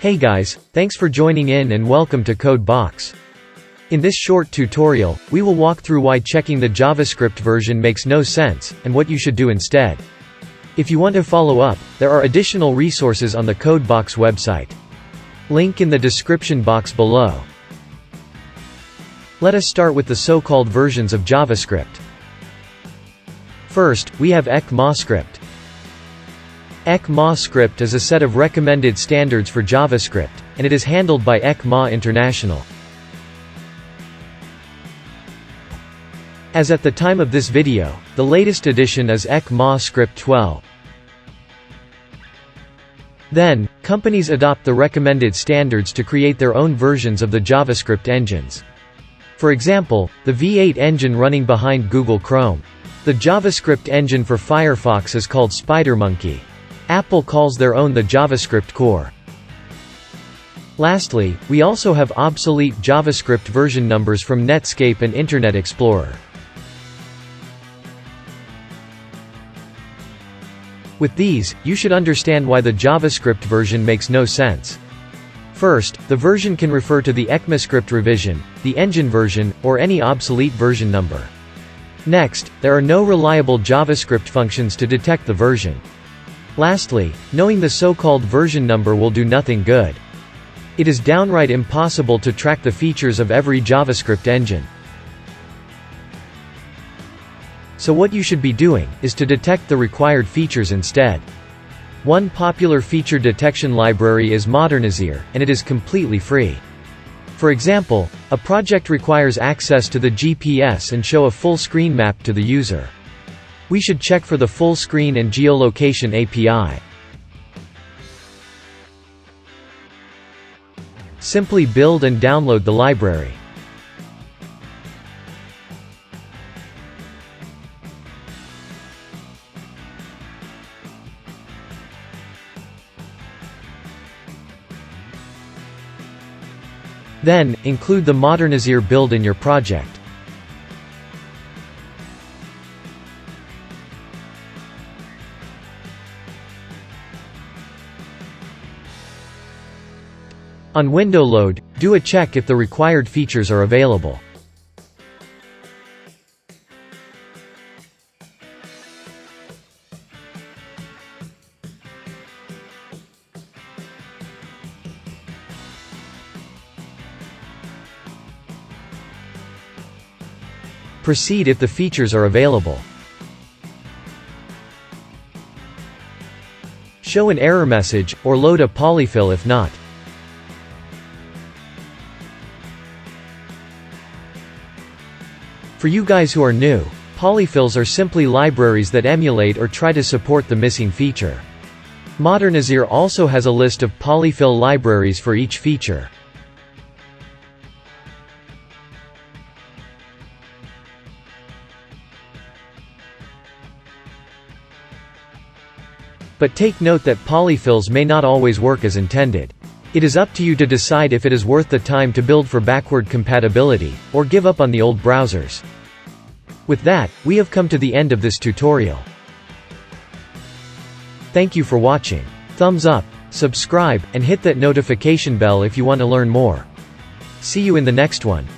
Hey guys, thanks for joining in and welcome to BOXX. In this short tutorial, we will walk through why checking the JavaScript version makes no sense, and what you should do instead. If you want to follow up, there are additional resources on the BOXX website. Link in the description box below. Let us start with the so-called versions of JavaScript. First, we have ECMAScript. ECMAScript is a set of recommended standards for JavaScript, and it is handled by ECMA International. As at the time of this video, the latest edition is ECMAScript 12. Then, companies adopt the recommended standards to create their own versions of the JavaScript engines. For example, the V8 engine running behind Google Chrome. The JavaScript engine for Firefox is called SpiderMonkey. Apple calls their own the JavaScript core. Lastly, we also have obsolete JavaScript version numbers from Netscape and Internet Explorer. With these, you should understand why the JavaScript version makes no sense. First, the version can refer to the ECMAScript revision, the engine version, or any obsolete version number. Next, there are no reliable JavaScript functions to detect the version. Lastly, knowing the so-called version number will do nothing good. It is downright impossible to track the features of every JavaScript engine. So what you should be doing, is to detect the required features instead. One popular feature detection library is Modernizir, and it is completely free. For example, a project requires access to the GPS and show a full screen map to the user. We should check for the full screen and geolocation API. Simply build and download the library. Then, include the Modernizir build in your project. On window load, do a check if the required features are available. Proceed if the features are available. Show an error message, or load a polyfill if not. For you guys who are new, polyfills are simply libraries that emulate or try to support the missing feature. Modernizir also has a list of polyfill libraries for each feature. But take note that polyfills may not always work as intended. It is up to you to decide if it is worth the time to build for backward compatibility, or give up on the old browsers. With that, we have come to the end of this tutorial. Thank you for watching. Thumbs up, subscribe, and hit that notification bell if you want to learn more. See you in the next one.